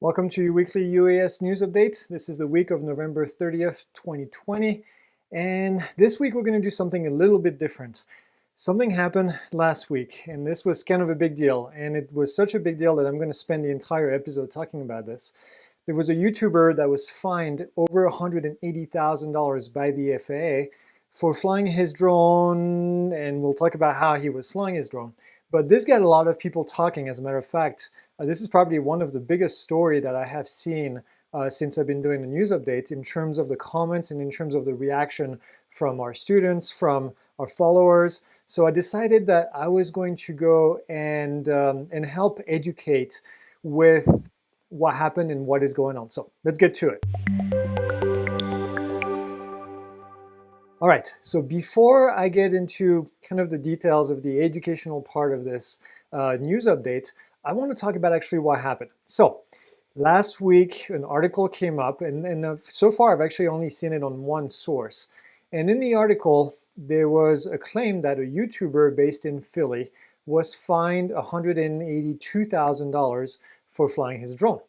Welcome to your weekly UAS news update. This is the week of November 30th, 2020. And this week we're going to do something a little bit different. Something happened last week, and this was kind of a big deal. And it was such a big deal that I'm going to spend the entire episode talking about this. There was a YouTuber that was fined over $180,000 by the FAA for flying his drone, and we'll talk about how he was flying his drone. But this got a lot of people talking. As a matter of fact, this is probably one of the biggest story that I have seen since I've been doing the news updates in terms of the comments and in terms of the reaction from our students, from our followers. So I decided that I was going to go and help educate with what happened and what is going on. So let's get to it. All right, so before I get into kind of the details of the educational part of this news update, I want to talk about actually what happened. So last week, an article came up, and so far I've actually only seen it on one source. And in the article, there was a claim that a YouTuber based in Philly was fined $182,000 for flying his drone.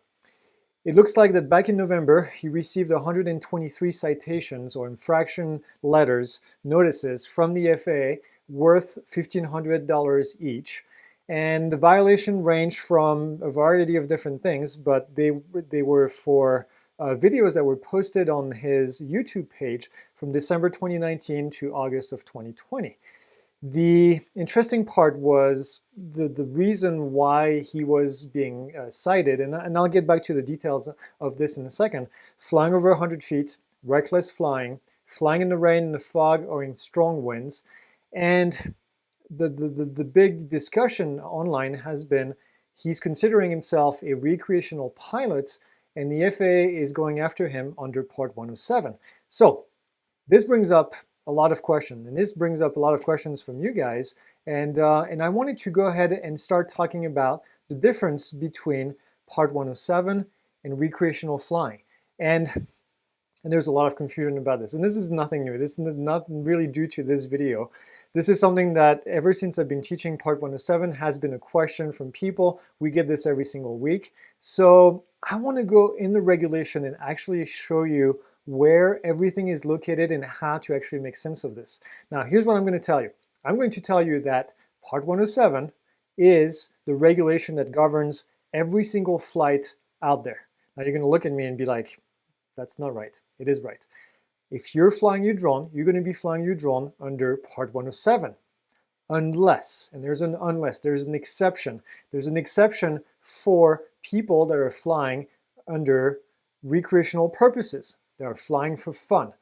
It looks like that back in November, he received 123 citations or infraction letters, notices from the FAA worth $1,500 each. And the violation ranged from a variety of different things, but they were for videos that were posted on his YouTube page from December 2019 to August of 2020. The interesting part was the reason why he was being cited, and I'll get back to the details of this in a second. Flying over 100 feet, reckless flying, flying in the rain, in the fog, or in strong winds. And the big discussion online has been he's considering himself a recreational pilot, and the FAA is going after him under Part 107. So this brings up a lot of questions, and this brings up a lot of questions from you guys, and I wanted to go ahead and start talking about the difference between Part 107 and recreational flying. And there's a lot of confusion about this, and this is nothing new. This is not really due to this video. This is something that ever since I've been teaching Part 107 has been a question from people. We get this every single week. So I want to go in the regulation and actually show you where everything is located and how to actually make sense of this. Now, here's what I'm going to tell you. I'm going to tell you that Part 107 is the regulation that governs every single flight out there. Now, you're going to look at me and be like, that's not right. It is right. If you're flying your drone, you're going to be flying your drone under Part 107. Unless, and there's an unless, there's an exception. There's an exception for people that are flying under recreational purposes. They are flying for fun.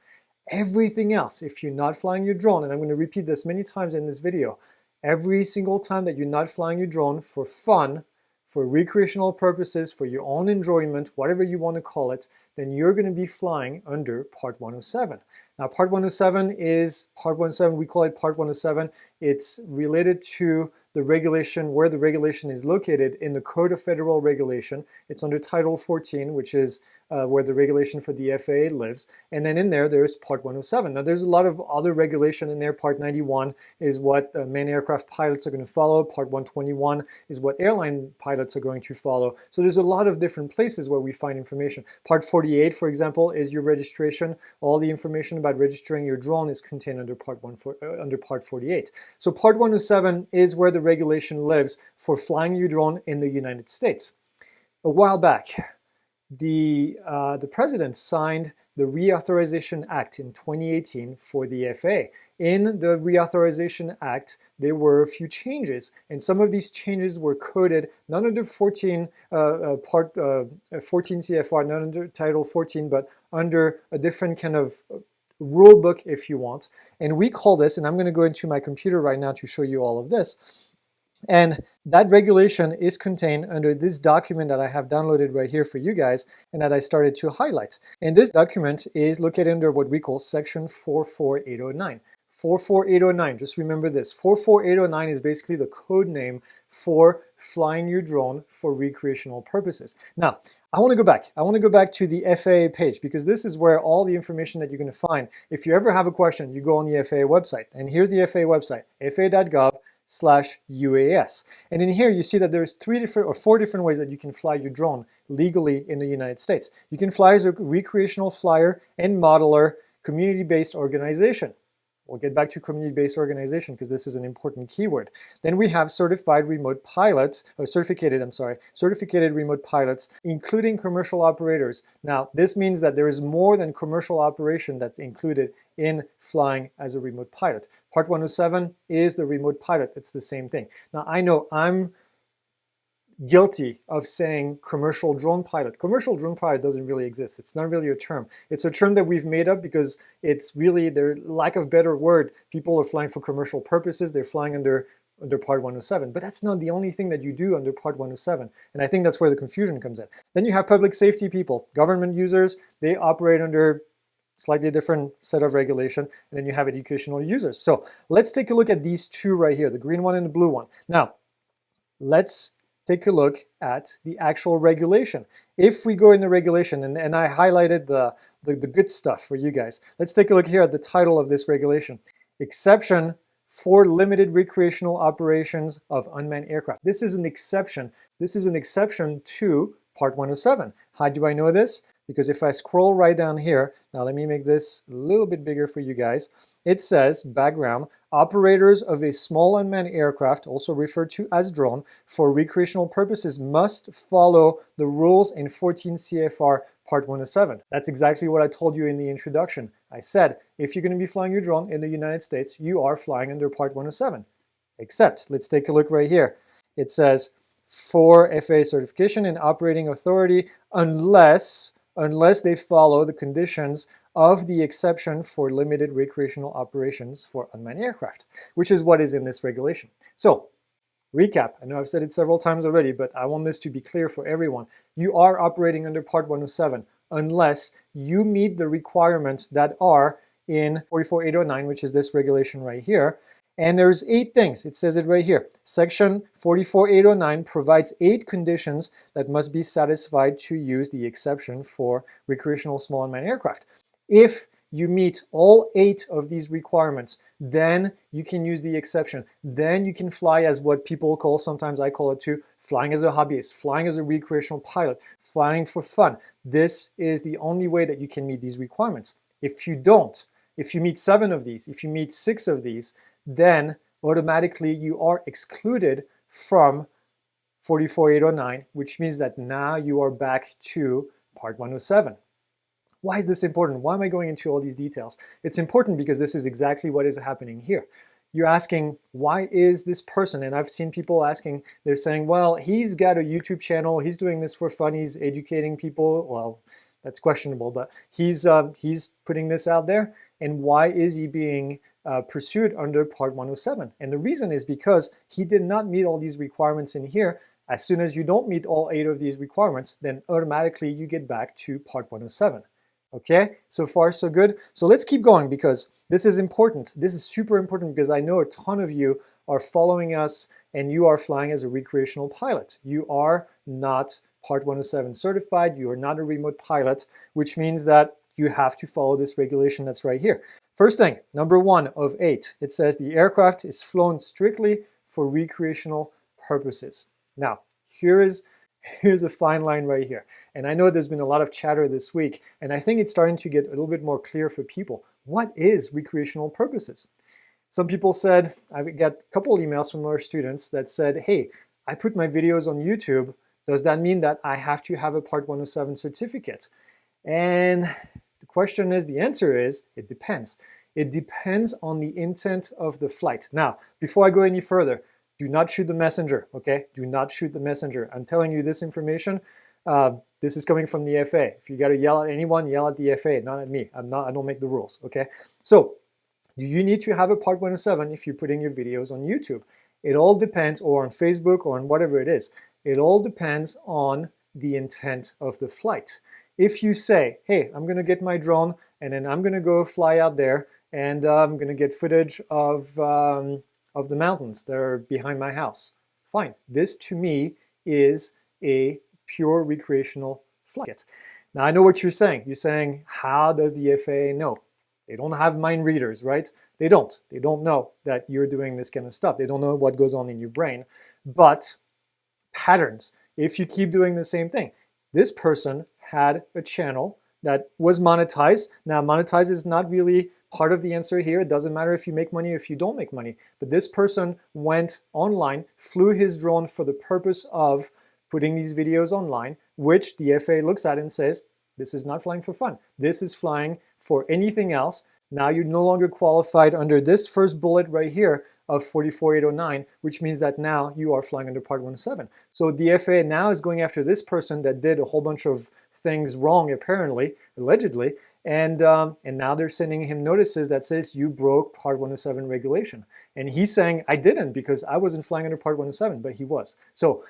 Everything else, if you're not flying your drone, and I'm going to repeat this many times in this video, every single time that you're not flying your drone for fun, for recreational purposes, for your own enjoyment, whatever you want to call it, then you're going to be flying under Part 107. Now, Part 107 is Part 107, we call it Part 107. It's related to the regulation, where the regulation is located in the Code of Federal Regulation. It's under Title 14, which is where the regulation for the FAA lives. And then in there, there's Part 107. Now, there's a lot of other regulation in there. Part 91 is what manned aircraft pilots are going to follow. Part 121 is what airline pilots are going to follow. So there's a lot of different places where we find information. Part 48, for example, is your registration. All the information about registering your drone is contained under Part 48. So Part 107 is where the regulation lives for flying your drone in the United States. A while back, the president signed the Reauthorization Act in 2018 for the FAA. In the Reauthorization Act, there were a few changes, and some of these changes were coded not under 14 CFR, not under Title 14, but under a different kind of rule book, if you want. And we call this, and I'm going to go into my computer right now to show you all of this. And that regulation is contained under this document that I have downloaded right here for you guys and that I started to highlight. And this document is located under what we call Section 44809. 44809, just remember this. 44809 is basically the code name for flying your drone for recreational purposes. Now, I want to go back. I want to go back to the FAA page because this is where all the information that you're going to find. If you ever have a question, you go on the FAA website. And here's the FAA website, faa.gov. UAS. And in here, you see that there's 4 different ways that you can fly your drone legally in the United States. You can fly as a recreational flyer and modeler community-based organization. We'll get back to community-based organization because this is an important keyword. Then we have certified remote pilots, or certificated remote pilots, including commercial operators. Now, this means that there is more than commercial operation that's included in flying as a remote pilot. Part 107 is the remote pilot. It's the same thing. Now, I know I'm guilty of saying commercial drone pilot. Commercial drone pilot doesn't really exist. It's not really a term. It's a term that we've made up because it's really, their lack of better word, people are flying for commercial purposes. They're flying under Part 107. But that's not the only thing that you do under Part 107. And I think that's where the confusion comes in. Then you have public safety people, government users. They operate under slightly different set of regulation. And then you have educational users. So let's take a look at these two right here, the green one and the blue one. Now, let's take a look at the actual regulation. If we go in the regulation, and I highlighted the good stuff for you guys, let's take a look here at the title of this regulation. Exception for limited recreational operations of unmanned aircraft. This is an exception. This is an exception to Part 107. How do I know this? Because if I scroll right down here, now let me make this a little bit bigger for you guys. It says, background, operators of a small unmanned aircraft, also referred to as drone, for recreational purposes must follow the rules in 14 CFR Part 107. That's exactly what I told you in the introduction. I said, if you're going to be flying your drone in the United States, you are flying under Part 107. Except, let's take a look right here. It says, for FAA certification and operating authority, unless they follow the conditions of the exception for limited recreational operations for unmanned aircraft, which is what is in this regulation. So, recap, I know I've said it several times already, but I want this to be clear for everyone. You are operating under Part 107 unless you meet the requirements that are in 44809, which is this regulation right here. And there's 8 things. It says it right here. Section 44809 provides 8 conditions that must be satisfied to use the exception for recreational small unmanned aircraft. If you meet all 8 of these requirements, then you can use the exception. Then you can fly as what people call, sometimes I call it too, flying as a hobbyist, flying as a recreational pilot, flying for fun. This is the only way that you can meet these requirements. If you don't, if you meet 7 of these, if you meet 6 of these, then automatically you are excluded from 44809, which means that now you are back to Part 107. Why is this important? Why am I going into all these details? It's important because this is exactly what is happening here. You're asking, why is this person? And I've seen people asking, they're saying, well, he's got a YouTube channel, he's doing this for fun, he's educating people. Well, that's questionable, but he's putting this out there. And why is he being pursued under Part 107? And the reason is because he did not meet all these requirements in here. As soon as you don't meet all 8 of these requirements, then automatically you get back to Part 107. Okay, so far so good. So let's keep going because this is important. This is super important because I know a ton of you are following us and you are flying as a recreational pilot. You are not Part 107 certified. You are not a remote pilot, which means that you have to follow this regulation that's right here. First thing, number 1 of 8, it says the aircraft is flown strictly for recreational purposes. Now, here's a fine line right here. And I know there's been a lot of chatter this week, and I think it's starting to get a little bit more clear for people. What is recreational purposes? Some people said, I got a couple emails from our students that said, hey, I put my videos on YouTube. Does that mean that I have to have a Part 107 certificate? And the answer is, it depends. It depends on the intent of the flight. Now, before I go any further, do not shoot the messenger, okay? Do not shoot the messenger. I'm telling you this information. This is coming from the FAA. If you got to yell at anyone, yell at the FAA, not at me. I don't make the rules, okay? So, do you need to have a Part 107 if you're putting your videos on YouTube? It all depends, or on Facebook, or on whatever it is. It all depends on the intent of the flight. If you say, hey, I'm going to get my drone and then I'm going to go fly out there and I'm going to get footage of the mountains that are behind my house, fine. This to me is a pure recreational flight. Now I know what you're saying. You're saying, how does the FAA know? They don't have mind readers, right? They don't. They don't know that you're doing this kind of stuff. They don't know what goes on in your brain. But patterns, if you keep doing the same thing. This person had a channel that was monetized. Now, monetize is not really part of the answer here. It doesn't matter if you make money or if you don't make money. But this person went online, flew his drone for the purpose of putting these videos online, which the FAA looks at and says, this is not flying for fun. This is flying for anything else. Now you're no longer qualified under this first bullet right here of 44809, which means that now you are flying under Part 107. So the FAA now is going after this person that did a whole bunch of things wrong, apparently, allegedly, and now they're sending him notices that says you broke Part 107 regulation. And he's saying, I didn't because I wasn't flying under Part 107, but he was. So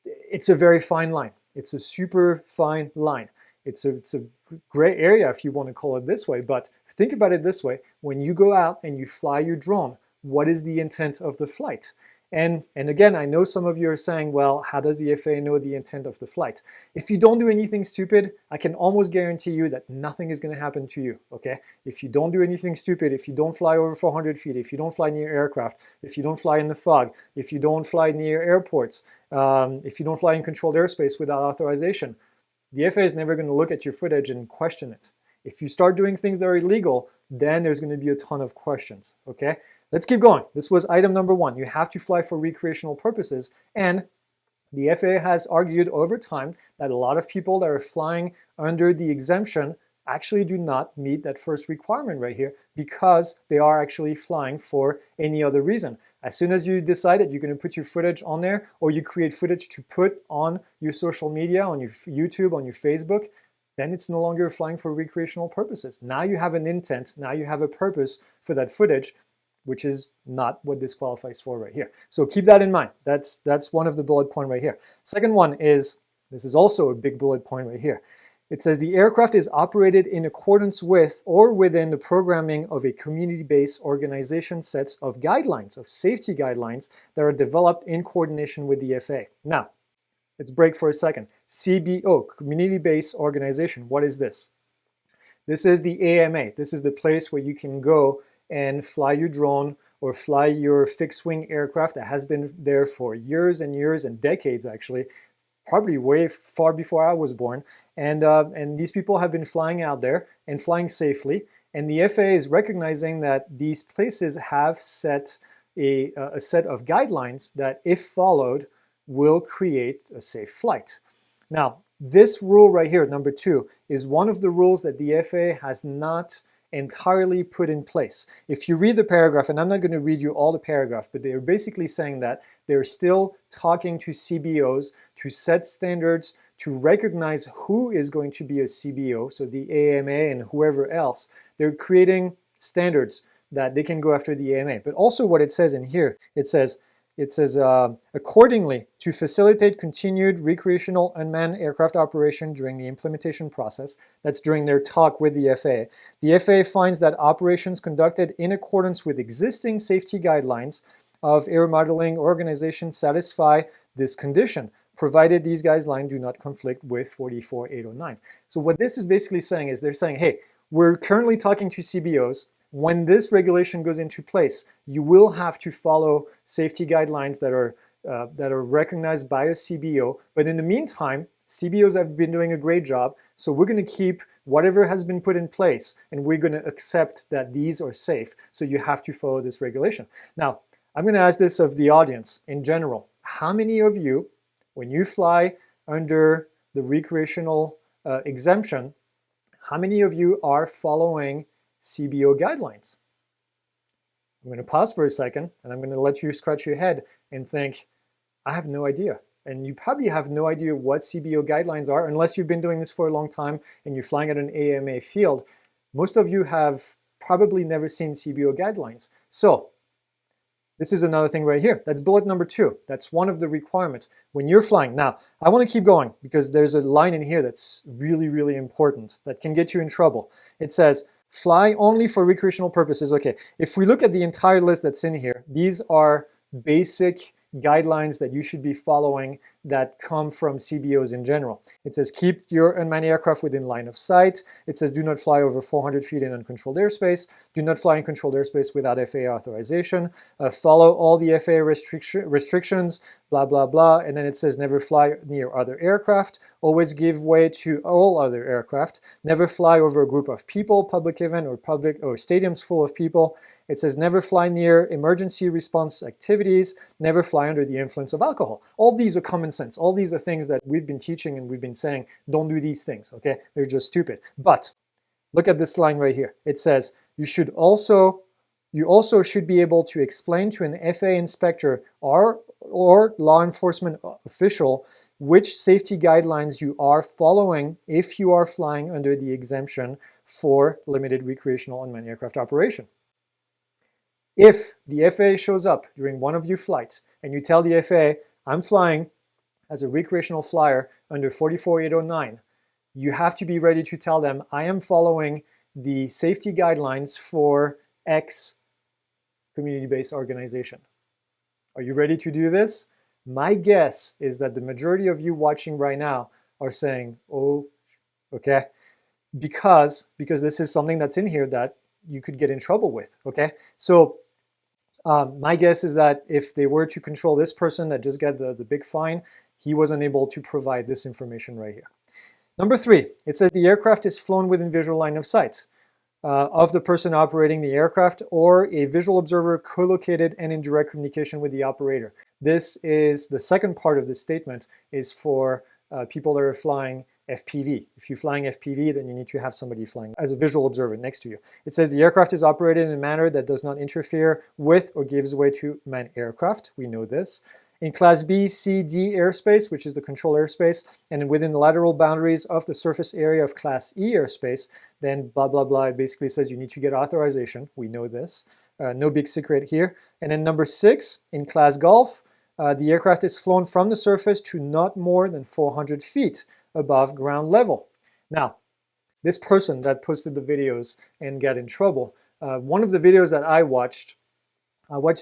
it's a very fine line. It's a super fine line. It's a gray area if you want to call it this way, but think about it this way. When you go out and you fly your drone, what is the intent of the flight? And again, I know some of you are saying, well, how does the FAA know the intent of the flight? If you don't do anything stupid, I can almost guarantee you that nothing is going to happen to you, okay? If you don't do anything stupid, if you don't fly over 400 feet, if you don't fly near aircraft, if you don't fly in the fog, if you don't fly near airports, if you don't fly in controlled airspace without authorization, the FAA is never going to look at your footage and question it. If you start doing things that are illegal, then there's going to be a ton of questions, okay? Let's keep going. This was item number 1. You have to fly for recreational purposes, and the FAA has argued over time that a lot of people that are flying under the exemption actually do not meet that first requirement right here because they are actually flying for any other reason. As soon as you decide that you're going to put your footage on there, or you create footage to put on your social media, on your YouTube, on your Facebook, then it's no longer flying for recreational purposes. Now you have an intent, now you have a purpose for that footage, which is not what this qualifies for right here. So keep that in mind. That's one of the bullet point right here. Second one is, this is also a big bullet point right here. It says the aircraft is operated in accordance with or within the programming of a community-based organization sets of guidelines, of safety guidelines that are developed in coordination with the FAA. Now, let's break for a second. CBO, community-based organization, what is this? This is the AMA. This is the place where you can go and fly your drone or fly your fixed-wing aircraft that has been there for years and years and decades, actually, probably way far before I was born. And these people have been flying out there and flying safely. And the FAA is recognizing that these places have set a set of guidelines that, if followed, will create a safe flight. Now, this rule right here, number 2, is one of the rules that the FAA has not entirely put in place. If you read the paragraph, and I'm not going to read you all the paragraph, but they're basically saying that they're still talking to CBOs to set standards, to recognize who is going to be a CBO, so the AMA and whoever else. They're creating standards that they can go after the AMA. But also what it says in here, it says, accordingly, to facilitate continued recreational unmanned aircraft operation during the implementation process, that's during their talk with the FAA. The FAA finds that operations conducted in accordance with existing safety guidelines of air modeling organizations satisfy this condition, provided these guidelines do not conflict with 44809. So what this is basically saying is they're saying, hey, we're currently talking to CBOs. When this regulation goes into place, you will have to follow safety guidelines that are recognized by a CBO. But in the meantime, CBOs have been doing a great job, so we're going to keep whatever has been put in place, and we're going to accept that these are safe. So you have to follow this regulation. Now, I'm going to ask this of the audience in general. How many of you, when you fly under the recreational exemption, how many of you are following CBO guidelines? I'm going to pause for a second, and I'm going to let you scratch your head and think, I have no idea. And you probably have no idea what CBO guidelines are unless you've been doing this for a long time and you're flying at an AMA field. Most of you have probably never seen CBO guidelines. So this is another thing right here. That's bullet number 2. That's one of the requirements when you're flying. Now, I want to keep going because there's a line in here that's really, really important that can get you in trouble. It says, fly only for recreational purposes. Okay, if we look at the entire list that's in here, these are basic guidelines that you should be following that come from CBOs in general. It says keep your unmanned aircraft within line of sight. It says do not fly over 400 feet in uncontrolled airspace. Do not fly in controlled airspace without FAA authorization. Follow all the FAA restrictions, blah, blah, blah. And then it says never fly near other aircraft. Always give way to all other aircraft. Never fly over a group of people, public event or stadiums full of people. It says never fly near emergency response activities. Never fly under the influence of alcohol. All these are common sense. All these are things that we've been teaching and we've been saying, don't do these things, okay? They're just stupid. But look at this line right here. It says you also should be able to explain to an FAA inspector or law enforcement official which safety guidelines you are following if you are flying under the exemption for limited recreational unmanned aircraft operation. If the FAA shows up during one of your flights and you tell the FAA, I'm flying as a recreational flyer under 44809, you have to be ready to tell them, I am following the safety guidelines for X community-based organization. Are you ready to do this? My guess is that the majority of you watching right now are saying, oh, okay, because this is something that's in here that you could get in trouble with, okay? So my guess is that if they were to control this person that just got the big fine, he wasn't able to provide this information right here. Number 3, it says the aircraft is flown within visual line of sight of the person operating the aircraft or a visual observer co-located and in direct communication with the operator. This is the second part of this statement is for people that are flying FPV. If you're flying FPV, then you need to have somebody flying as a visual observer next to you. It says the aircraft is operated in a manner that does not interfere with or gives way to manned aircraft. We know this. In Class B, C, D airspace, which is the control airspace, and within the lateral boundaries of the surface area of Class E airspace, then blah, blah, blah, it basically says you need to get authorization. We know this. No big secret here. And then number 6, in Class Golf, the aircraft is flown from the surface to not more than 400 feet above ground level. Now, this person that posted the videos and got in trouble, one of the videos that I watched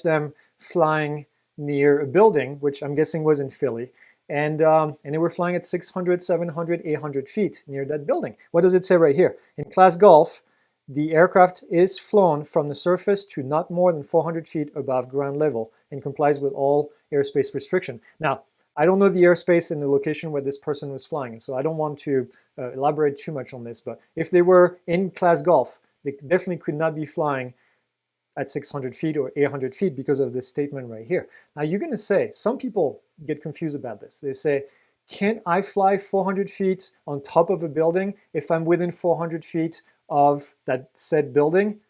them flying near a building, which I'm guessing was in Philly, and they were flying at 600, 700, 800 feet near that building. What does it say right here? In Class Golf, the aircraft is flown from the surface to not more than 400 feet above ground level and complies with all airspace restriction. Now, I don't know the airspace and the location where this person was flying, and so I don't want to elaborate too much on this, but if they were in Class Golf, they definitely could not be flying at 600 feet or 800 feet because of this statement right here. Now you're going to say, some people get confused about this. They say, can't I fly 400 feet on top of a building if I'm within 400 feet of that said building?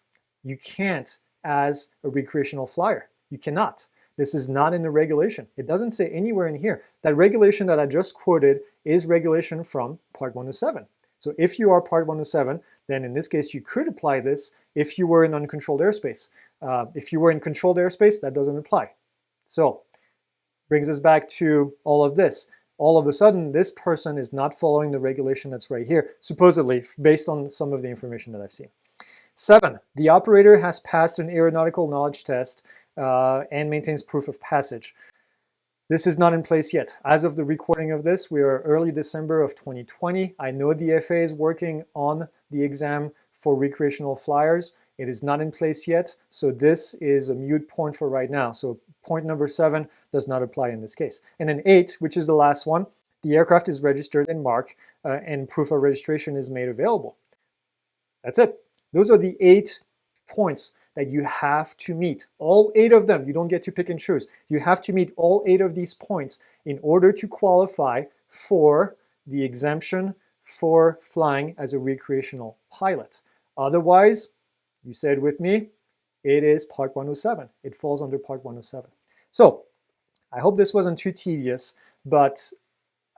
You can't as a recreational flyer. You cannot. This is not in the regulation. It doesn't say anywhere in here. That regulation that I just quoted is regulation from Part 107. So if you are Part 107, then in this case you could apply this if you were in uncontrolled airspace. If you were in controlled airspace, that doesn't apply. So brings us back to all of this. All of a sudden, this person is not following the regulation that's right here, supposedly, based on some of the information that I've seen. 7, the operator has passed an aeronautical knowledge test and maintains proof of passage. This is not in place yet. As of the recording of this, we are early December of 2020. I know the FAA is working on the exam for recreational flyers. It is not in place yet, so this is a moot point for right now. So point number 7 does not apply in this case. And then 8, which is the last one, the aircraft is registered and marked and proof of registration is made available. That's it. Those are the 8 points that you have to meet. All 8 of them. You don't get to pick and choose. You have to meet all 8 of these points in order to qualify for the exemption for flying as a recreational pilot. Otherwise, you said with me, it is Part 107. It falls under Part 107. So I hope this wasn't too tedious, but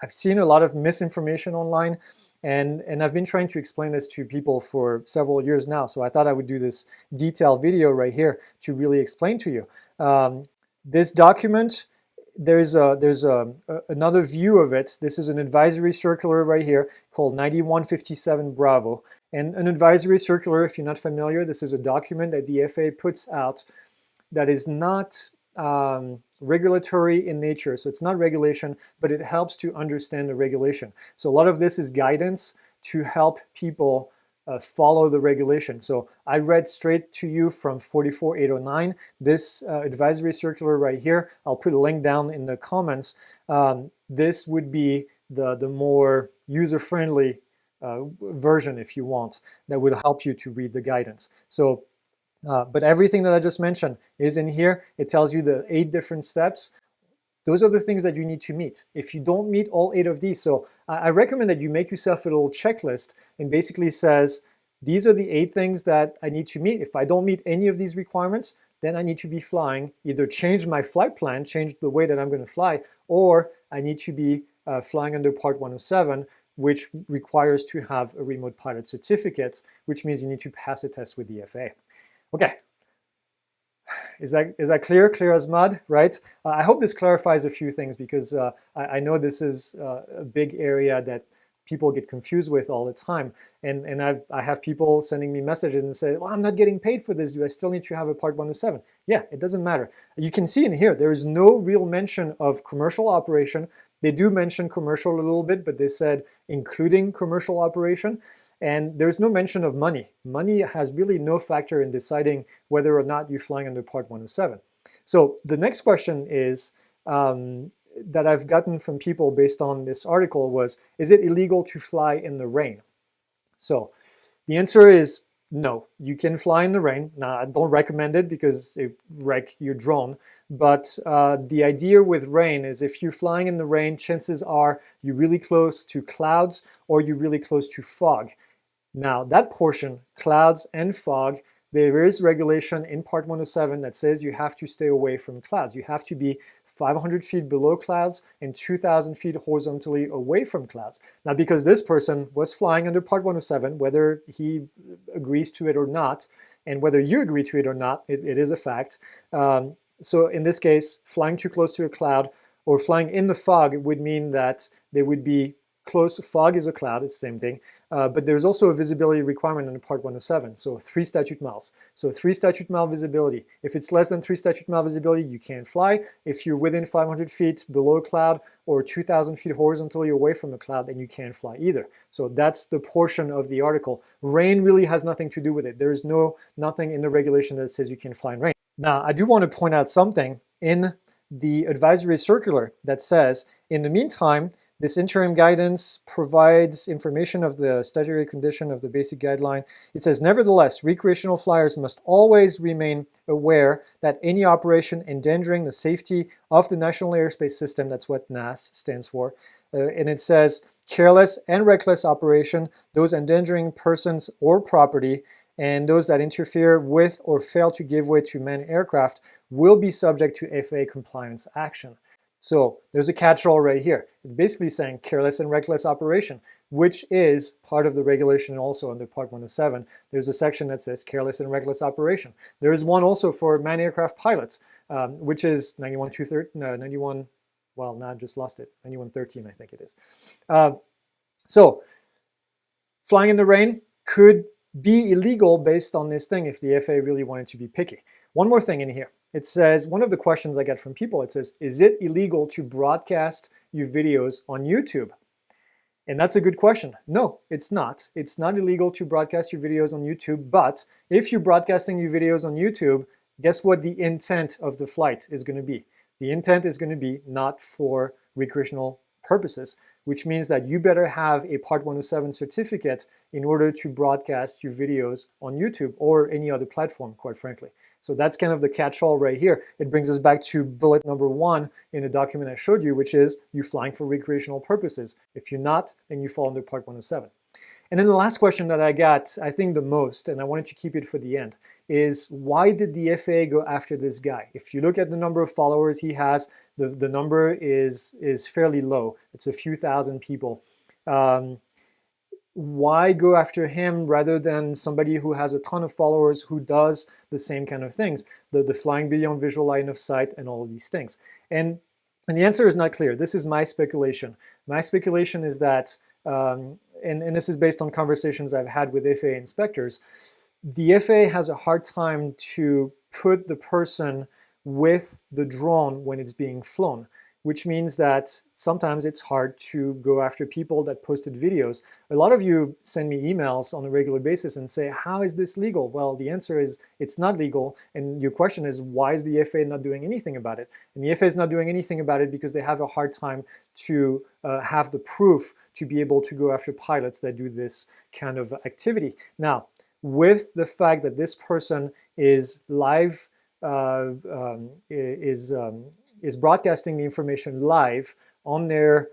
I've seen a lot of misinformation online, and I've been trying to explain this to people for several years now, so I thought I would do this detailed video right here to really explain to you. This document, there's another view of it. This is an advisory circular right here called 9157 Bravo. And an advisory circular, if you're not familiar, this is a document that the FAA puts out that is not regulatory in nature. So it's not regulation, but it helps to understand the regulation. So a lot of this is guidance to help people follow the regulation. So I read straight to you from 44809, this advisory circular right here. I'll put a link down in the comments. This would be the more user-friendly version, if you want, that will help you to read the guidance. So, but everything that I just mentioned is in here. It tells you the 8 different steps. Those are the things that you need to meet. If you don't meet all 8 of these, so I recommend that you make yourself a little checklist and basically says, these are the 8 things that I need to meet. If I don't meet any of these requirements, then I need to be flying, either change my flight plan, change the way that I'm going to fly, or I need to be flying under Part 107, which requires to have a remote pilot certificate, which means you need to pass a test with the FAA. Okay. Is that clear? Clear as mud, right? I hope this clarifies a few things, because I know this is a big area that people get confused with all the time. And I have people sending me messages and say, well, I'm not getting paid for this. Do I still need to have a Part 107? Yeah, it doesn't matter. You can see in here, there is no real mention of commercial operation. They do mention commercial a little bit, but they said including commercial operation. And there's no mention of money. Money has really no factor in deciding whether or not you're flying under Part 107. So the next question is, that I've gotten from people based on this article was, is it illegal to fly in the rain? So the answer is no, you can fly in the rain. Now, I don't recommend it because it wrecks your drone. But the idea with rain is if you're flying in the rain, chances are you're really close to clouds or you're really close to fog. Now, that portion, clouds and fog, there is regulation in Part 107 that says you have to stay away from clouds. You have to be 500 feet below clouds and 2,000 feet horizontally away from clouds. Now, because this person was flying under Part 107, whether he agrees to it or not, and whether you agree to it or not, it is a fact. So in this case, flying too close to a cloud or flying in the fog would mean that they would be close. Fog is a cloud, it's the same thing. But there's also a visibility requirement under Part 107, so 3 statute miles. So 3 statute mile visibility. If it's less than 3 statute mile visibility, you can't fly. If you're within 500 feet below cloud or 2,000 feet horizontally away from a cloud, then you can't fly either. So that's the portion of the article. Rain really has nothing to do with it. There's nothing in the regulation that says you can fly in rain. Now, I do want to point out something in the advisory circular that says, in the meantime, this interim guidance provides information of the statutory condition of the basic guideline. It says, nevertheless, recreational flyers must always remain aware that any operation endangering the safety of the National Airspace System, that's what NAS stands for, and it says, careless and reckless operation, those endangering persons or property, and those that interfere with or fail to give way to manned aircraft will be subject to FAA compliance action. So there's a catch-all right here. It's basically saying careless and reckless operation, which is part of the regulation also under Part 107. There's a section that says careless and reckless operation. There is one also for manned aircraft pilots, which is 91, well, now I just lost it, 9113 I think it is. So flying in the rain could be illegal based on this thing if the FAA really wanted to be picky. One more thing in here. It says, one of the questions I get from people, it says, is it illegal to broadcast your videos on YouTube? And that's a good question. No, it's not. It's not illegal to broadcast your videos on YouTube, but if you're broadcasting your videos on YouTube, guess what the intent of the flight is going to be? The intent is going to be not for recreational purposes, which means that you better have a Part 107 certificate in order to broadcast your videos on YouTube or any other platform, quite frankly. So that's kind of the catch-all right here. It brings us back to bullet number 1 in the document I showed you, which is you're flying for recreational purposes. If you're not, then you fall under Part 107. And then the last question that I got, I think the most, and I wanted to keep it for the end, is why did the FAA go after this guy? If you look at the number of followers he has, the number is fairly low. It's a few thousand people. Why go after him rather than somebody who has a ton of followers who does the same kind of things, the flying beyond visual line of sight and all of these things? And the answer is not clear. This is my speculation. My speculation is that, and this is based on conversations I've had with FAA inspectors, the FAA has a hard time to put the person with the drone when it's being flown, which means that sometimes it's hard to go after people that posted videos. A lot of you send me emails on a regular basis and say, how is this legal? Well, the answer is it's not legal. And your question is, why is the FAA not doing anything about it? And the FAA is not doing anything about it because they have a hard time to have the proof to be able to go after pilots that do this kind of activity. Now, with the fact that this person is live, is broadcasting the information live on their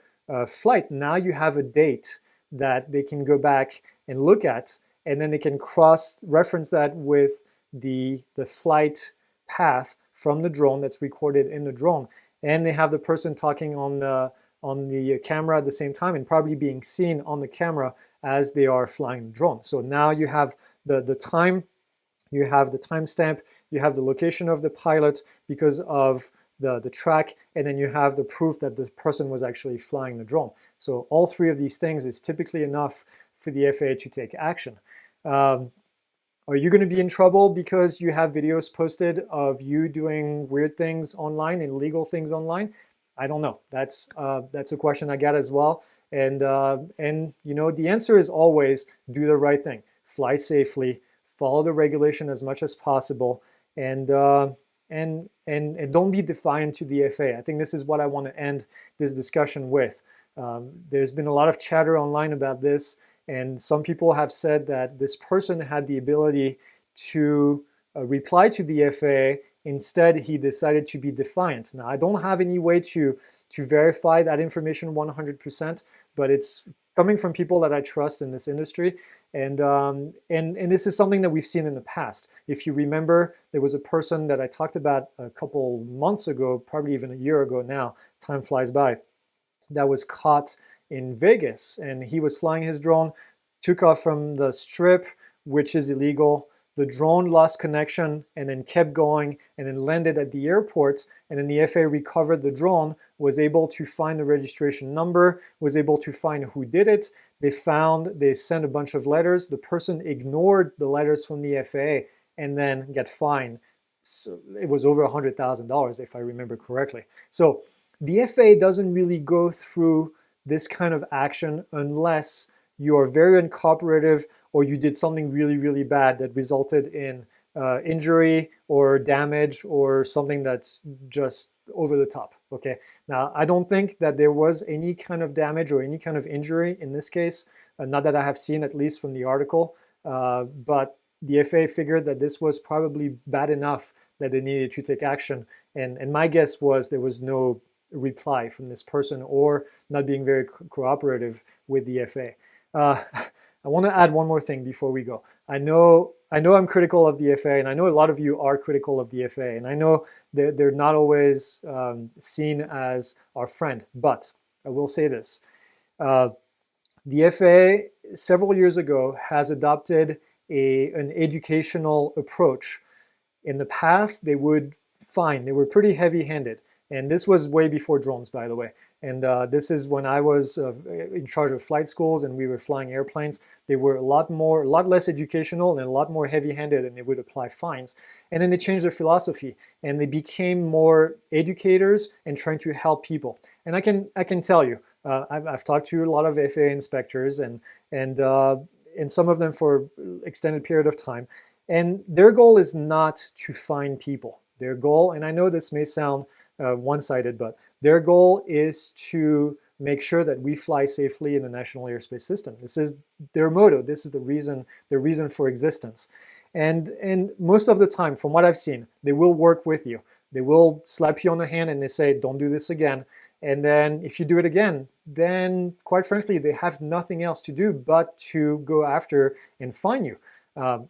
flight, now you have a date that they can go back and look at, and then they can cross-reference that with the flight path from the drone that's recorded in the drone. And they have the person talking on the camera at the same time and probably being seen on the camera as they are flying the drone. So now you have the time, you have the timestamp, you have the location of the pilot because of the track, and then you have the proof that the person was actually flying the drone. So all three of these things is typically enough for the FAA to take action. Are you going to be in trouble because you have videos posted of you doing weird things online, illegal things online? I don't know. That's a question I got as well. And you know, the answer is always do the right thing. Fly safely, follow the regulation as much as possible, and don't be defiant to the FAA. I think this is what I want to end this discussion with. There's been a lot of chatter online about this, and some people have said that this person had the ability to reply to the FAA. Instead, he decided to be defiant. Now, I don't have any way to verify that information 100%, but it's coming from people that I trust in this industry. And this is something that we've seen in the past. If you remember, there was a person that I talked about a couple months ago, probably even a year ago now, time flies by, that was caught in Vegas. And he was flying his drone, took off from the strip, which is illegal. The drone lost connection and then kept going and then landed at the airport. And then the FAA recovered the drone, was able to find the registration number, was able to find who did it. They sent a bunch of letters. The person ignored the letters from the FAA and then got fined. So it was over $100,000 if I remember correctly. So the FAA doesn't really go through this kind of action unless you are very uncooperative or you did something really, really bad that resulted in injury or damage or something that's just over the top, okay? Now, I don't think that there was any kind of damage or any kind of injury in this case, not that I have seen, at least from the article, but the FAA figured that this was probably bad enough that they needed to take action. And my guess was there was no reply from this person or not being very cooperative with the FAA. I want to add one more thing before we go. I know I'm critical of the FAA, and I know a lot of you are critical of the FAA, and I know they're not always seen as our friend, but I will say this. The FAA, several years ago, has adopted an educational approach. In the past, they would fine. They were pretty heavy-handed. And this was way before drones, by the way. And this is when I was in charge of flight schools and we were flying airplanes. They were a lot less educational and a lot more heavy-handed, and they would apply fines. And then they changed their philosophy and they became more educators and trying to help people. And I can tell you, I've talked to a lot of FAA inspectors and some of them for extended period of time. And their goal is not to fine people. Their goal, and I know this may sound one-sided, but their goal is to make sure that we fly safely in the national airspace system. This is their motto. This is their reason for existence. And most of the time, from what I've seen, they will work with you. They will slap you on the hand and they say, don't do this again. And then if you do it again, then quite frankly, they have nothing else to do but to go after and fine you.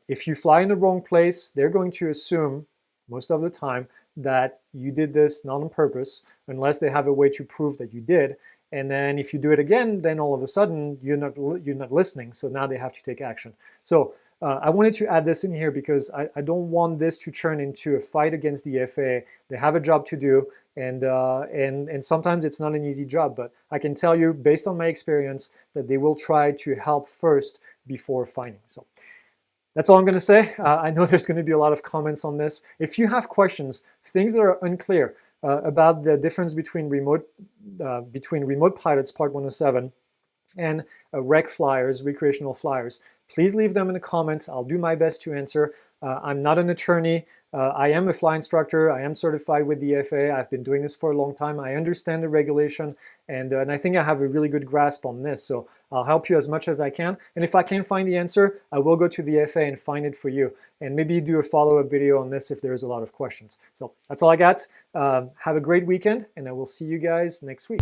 If you fly in the wrong place, they're going to assume most of the time that you did this not on purpose, unless they have a way to prove that you did. And then if you do it again, then all of a sudden you're not listening. So now they have to take action. So I wanted to add this in here because I don't want this to turn into a fight against the FAA. They have a job to do, and sometimes it's not an easy job. But I can tell you, based on my experience, that they will try to help first before fining. So That's all I'm going to say. I know there's going to be a lot of comments on this. If you have questions, things that are unclear about the difference between remote pilots, Part 107, and rec flyers, recreational flyers, please leave them in the comments. I'll do my best to answer. I'm not an attorney. I am a flight instructor. I am certified with the FAA. I've been doing this for a long time. I understand the regulation, and I think I have a really good grasp on this. So I'll help you as much as I can. And if I can't find the answer, I will go to the FAA and find it for you. And maybe do a follow-up video on this if there's a lot of questions. So that's all I got. Have a great weekend, and I will see you guys next week.